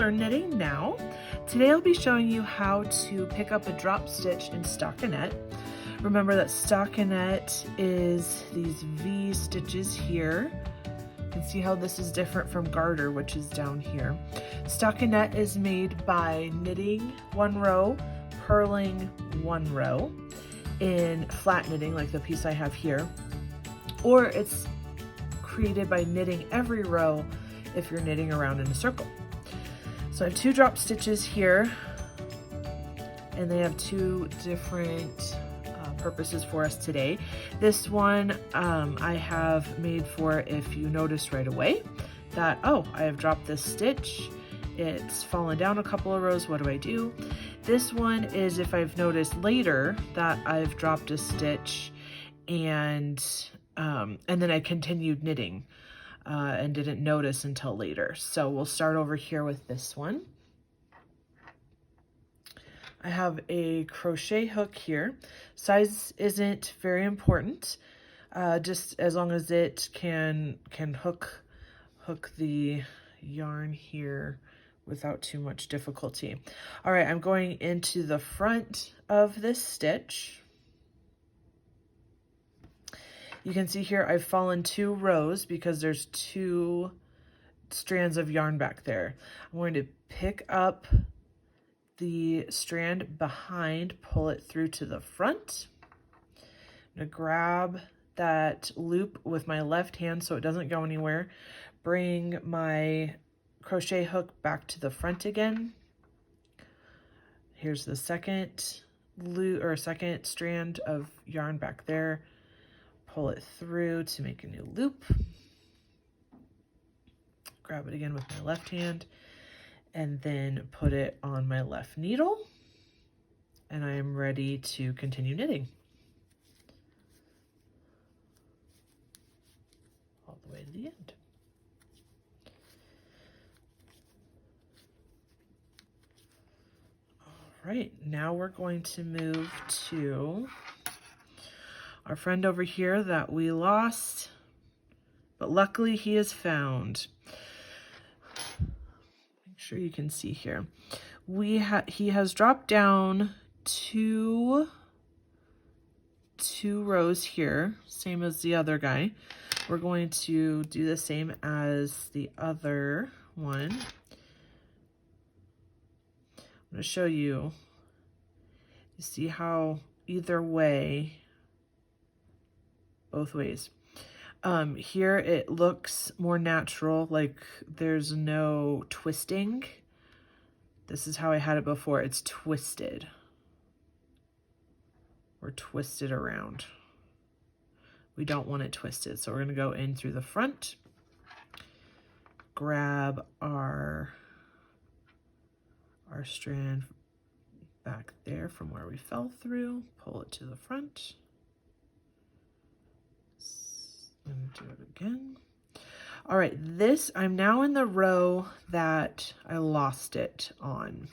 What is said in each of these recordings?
Turn Knitting Now. Today I'll be showing you how to pick up a drop stitch in stockinette. Remember that stockinette is these V stitches here. You can see how this is different from garter, which is down here. Stockinette is made by knitting one row, purling one row in flat knitting like the piece I have here, or it's created by knitting every row if you're knitting around in a circle. So I have two drop stitches here, and they have two different purposes for us today. This one I have made for if you notice right away that, oh, I have dropped this stitch, it's fallen down a couple of rows, what do I do? This one is if I've noticed later that I've dropped a stitch and then I continued knitting and didn't notice until later. So we'll start over here with this one. I have a crochet hook here. Size isn't very important, just as long as it can hook the yarn here without too much difficulty. All right, I'm going into the front of this stitch. You can see here I've fallen 2 rows because there's 2 strands of yarn back there. I'm going to pick up the strand behind, pull it through to the front. I'm going to grab that loop with my left hand so it doesn't go anywhere. Bring my crochet hook back to the front again. Here's the second loop or second strand of yarn back there. Pull it through to make a new loop. Grab it again with my left hand and then put it on my left needle, and I am ready to continue knitting. All the way to the end. All right, now we're going to move to our friend over here that we lost, but luckily he is found. Make sure you can see here. He has dropped down two rows here, same as the other guy. We're going to do the same as the other one. I'm going to show you. You see how either way, both ways. Here it looks more natural, like there's no twisting. This is how I had it before. It's twisted or twisted around. We don't want it twisted, so we're going to go in through the front, grab our strand back there from where we fell through, pull it to the front. And do it again. All right, I'm now in the row that I lost it on.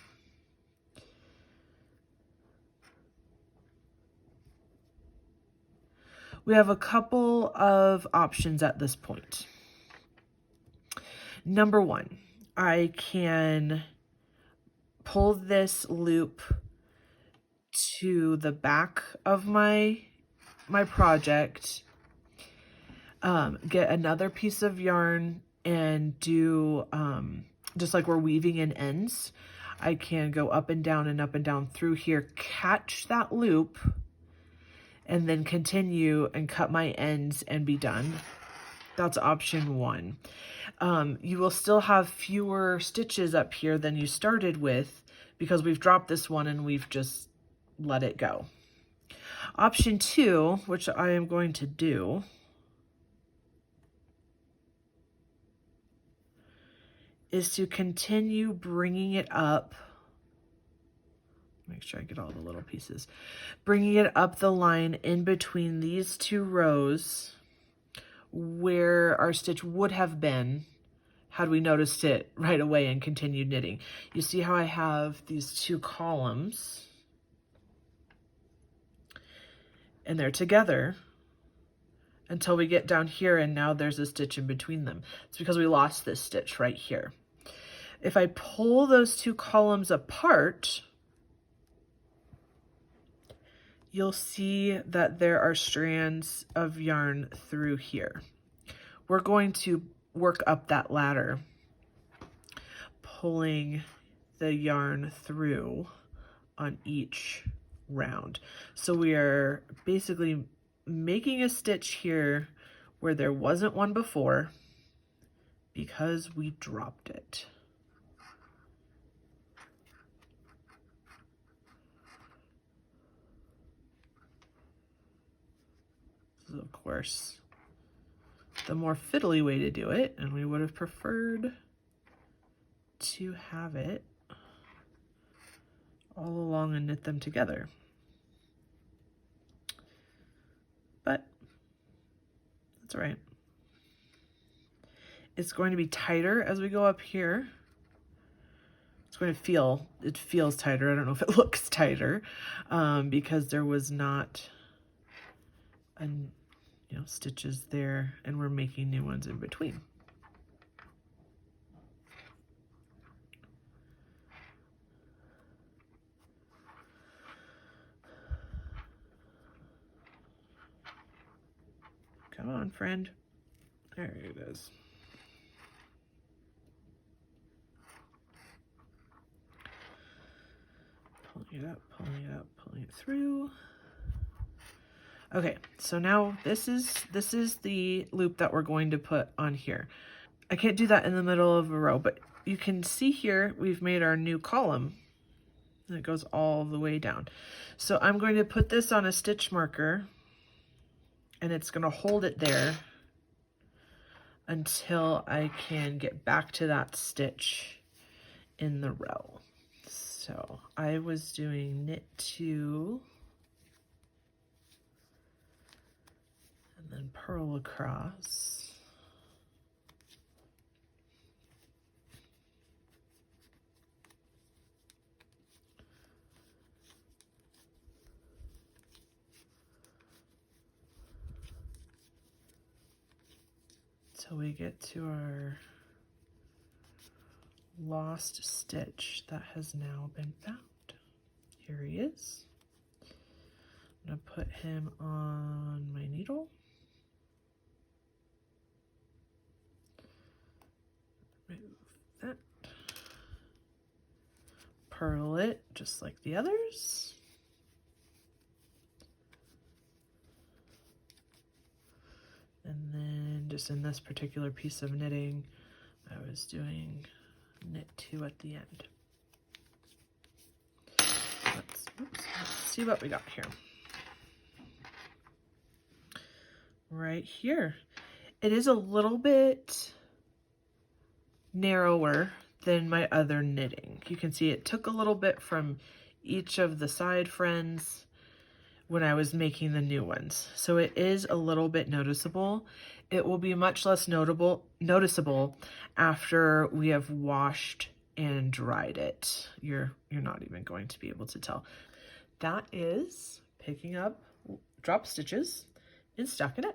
We have a couple of options at this point. Number one, I can pull this loop to the back of my project, get another piece of yarn and do, just like we're weaving in ends, I can go up and down through here, catch that loop, and then continue and cut my ends and be done. That's option one. You will still have fewer stitches up here than you started with because we've dropped this one and we've just let it go. Option two, which I am going to do, is to continue bringing it up. Make sure I get all the little pieces. Bringing it up the line in between these 2 rows where our stitch would have been had we noticed it right away and continued knitting. You see how I have these 2 columns and they're together until we get down here and now there's a stitch in between them. It's because we lost this stitch right here. If I pull those two columns apart, you'll see that there are strands of yarn through here. We're going to work up that ladder, pulling the yarn through on each round. So we are basically making a stitch here where there wasn't one before because we dropped it. This is, of course, the more fiddly way to do it, and we would have preferred to have it all along and knit them together. But that's all right. It's going to be tighter as we go up here. It's going to it feels tighter. I don't know if it looks tighter because there was not stitches there, and we're making new ones in between. Come on, friend. There it is. Pulling it up, pulling it up, pulling it through. Okay, so now this is the loop that we're going to put on here. I can't do that in the middle of a row, but you can see here we've made our new column, and it goes all the way down. So I'm going to put this on a stitch marker, and it's going to hold it there until I can get back to that stitch in the row. So I was doing knit 2 and then purl across. Till we get to our lost stitch that has now been found. Here he is. I'm going to put him on my needle. Remove that. Purl it just like the others. And then just in this particular piece of knitting, I was doing knit 2 at the end. Let's see what we got here. Right here. It is a little bit narrower than my other knitting. You can see it took a little bit from each of the side friends when I was making the new ones. So it is a little bit noticeable. It will be much less noticeable after we have washed and dried it. You're not even going to be able to tell. That is picking up drop stitches in stockinette.